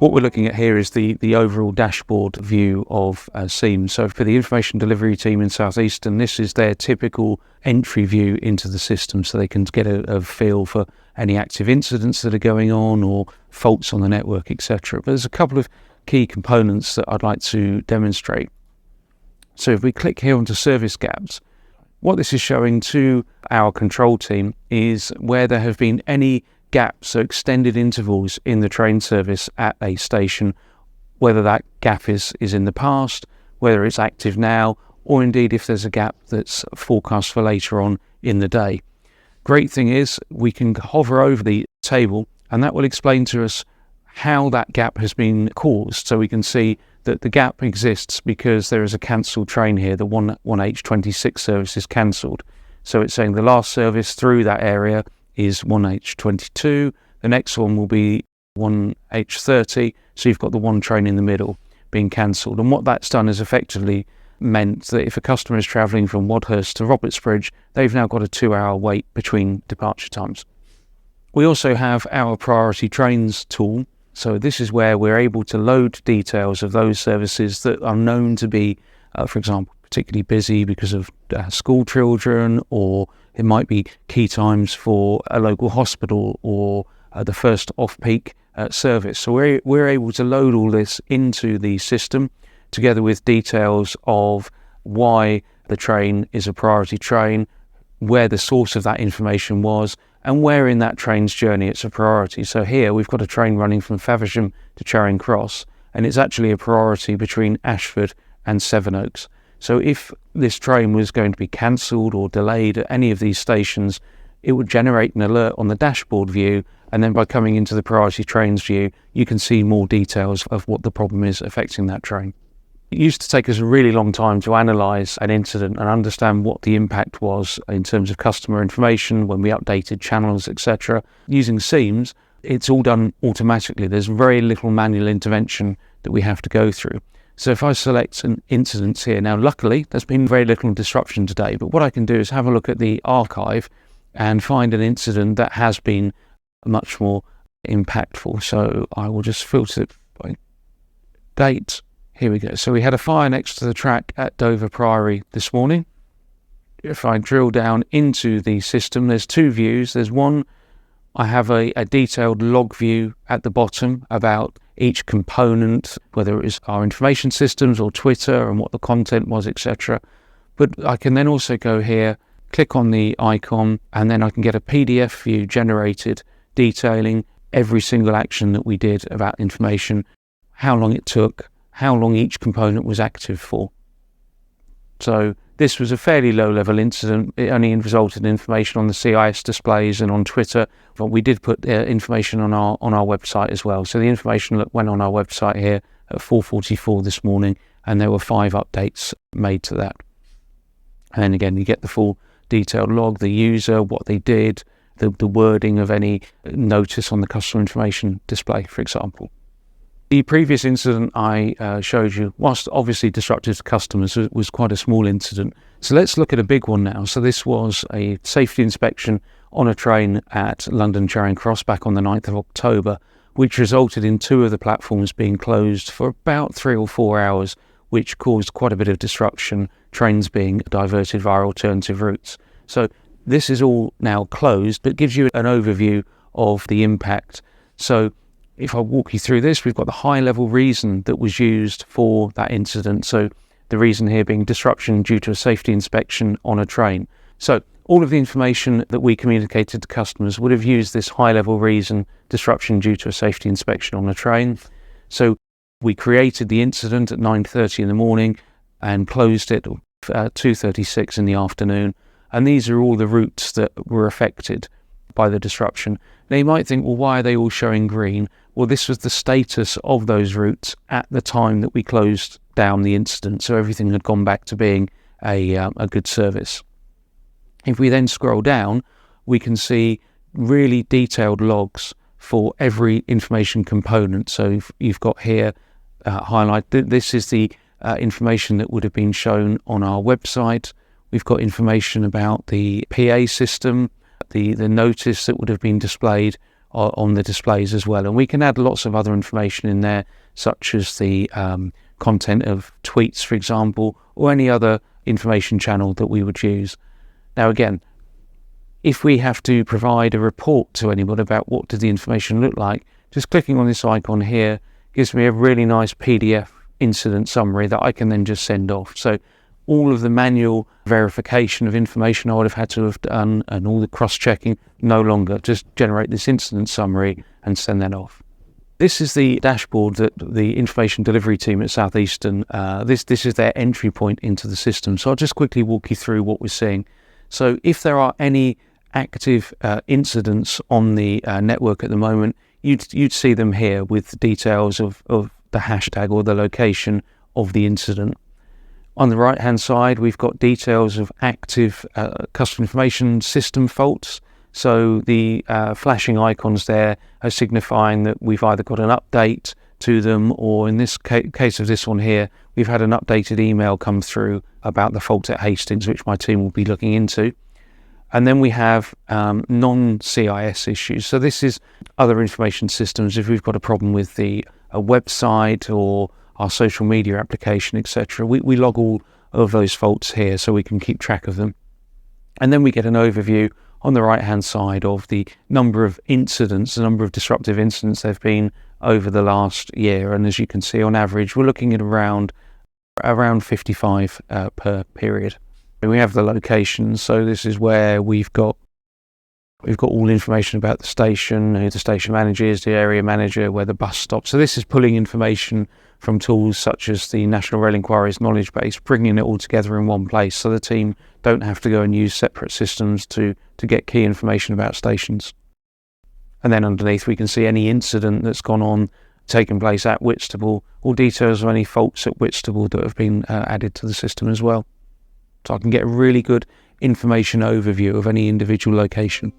What we're looking at here is the overall dashboard view of Seams. So for the information delivery team in Southeastern, this is their typical entry view into the system, so they can get a feel for any active incidents that are going on or faults on the network, etc. But there's a couple of key components that I'd like to demonstrate. So if we click here onto service gaps, what this is showing to our control team is where there have been any gaps, so extended intervals in the train service at a station, whether that gap is in the past, whether it's active now, or indeed if there's a gap that's forecast for later on in the day. Great thing is we can hover over the table and that will explain to us how that gap has been caused. So we can see that the gap exists because there is a cancelled train here. The 1H26 service is cancelled. So it's saying the last service through that area is 1H22. The next one will be 1H30. So you've got the one train in the middle being cancelled. And what that's done is effectively meant that if a customer is travelling from Wadhurst to Robertsbridge, they've now got a 2-hour wait between departure times. We also have our priority trains tool. So this is where we're able to load details of those services that are known to be, for example, particularly busy because of school children, or it might be key times for a local hospital or the first off-peak service. So we're able to load all this into the system together with details of why the train is a priority train, where the source of that information was, and where in that train's journey it's a priority. So here we've got a train running from Faversham to Charing Cross, and it's actually a priority between Ashford and Sevenoaks. So if this train was going to be cancelled or delayed at any of these stations, it would generate an alert on the dashboard view, and then by coming into the priority trains view, you can see more details of what the problem is affecting that train. It used to take us a really long time to analyse an incident and understand what the impact was in terms of customer information when we updated channels, etc. Using Seams, it's all done automatically. There's very little manual intervention that we have to go through. So if I select an incident here, now luckily there's been very little disruption today, but what I can do is have a look at the archive and find an incident that has been much more impactful. So I will just filter it by date. Here we go. So we had a fire next to the track at Dover Priory this morning. If I drill down into the system, there's two views. There's one, I have a detailed log view at the bottom about each component, whether it is our information systems or Twitter and what the content was, etc. But I can then also go here, click on the icon, and then I can get a PDF view generated detailing every single action that we did about information, how long it took, how long each component was active for. So this was a fairly low-level incident. It only resulted in information on the CIS displays and on Twitter, but we did put information on our website as well. So the information that went on our website here at 4:44 this morning, and there were 5 updates made to that. And again, you get the full detailed log, the user, what they did, the wording of any notice on the customer information display, for example. The previous incident I showed you, whilst obviously disruptive to customers, was quite a small incident. So let's look at a big one now. So this was a safety inspection on a train at London Charing Cross back on the 9th of October, which resulted in 2 of the platforms being closed for about 3 or 4 hours, which caused quite a bit of disruption, trains being diverted via alternative routes. So this is all now closed, but gives you an overview of the impact. So if I walk you through this, we've got the high-level reason that was used for that incident. So the reason here being disruption due to a safety inspection on a train. So all of the information that we communicated to customers would have used this high-level reason, disruption due to a safety inspection on a train. So we created the incident at 9:30 in the morning and closed it at 2:36 in the afternoon. And these are all the routes that were affected by the disruption. Now you might think, well, why are they all showing green? Well, this was the status of those routes at the time that we closed down the incident. So everything had gone back to being a good service. If we then scroll down, we can see really detailed logs for every information component. So you've got here highlight. This is the information that would have been shown on our website. We've got information about the PA system, the notice that would have been displayed on the displays as well. And we can add lots of other information in there, such as the content of tweets, for example, or any other information channel that we would use. Now again, if we have to provide a report to anyone about what did the information look like, just clicking on this icon here gives me a really nice PDF incident summary that I can then just send off. So all of the manual verification of information I would have had to have done and all the cross-checking, no longer. Just generate this incident summary and send that off. This is the dashboard that the information delivery team at Southeastern, this is their entry point into the system. So I'll just quickly walk you through what we're seeing. So if there are any active incidents on the network at the moment, you'd see them here with the details of the hashtag or the location of the incident. On the right hand side, we've got details of active customer information system faults. So the flashing icons there are signifying that we've either got an update to them, or in this case of this one here, we've had an updated email come through about the fault at Hastings, which my team will be looking into. And then we have non-CIS issues. So this is other information systems. If we've got a problem with a website or our social media application, etc., we log all of those faults here so we can keep track of them. And then we get an overview on the right-hand side of the number of incidents, the number of disruptive incidents there have been over the last year. And as you can see, on average, we're looking at around 55 per period. And we have the locations, so this is where we've got all information about the station, who the station manager is, the area manager, where the bus stops. So this is pulling information from tools such as the National Rail Inquiries knowledge base, bringing it all together in one place so the team don't have to go and use separate systems to get key information about stations. And then underneath we can see any incident that's gone on, taken place at Whitstable, or details of any faults at Whitstable that have been added to the system as well. So I can get a really good information overview of any individual location.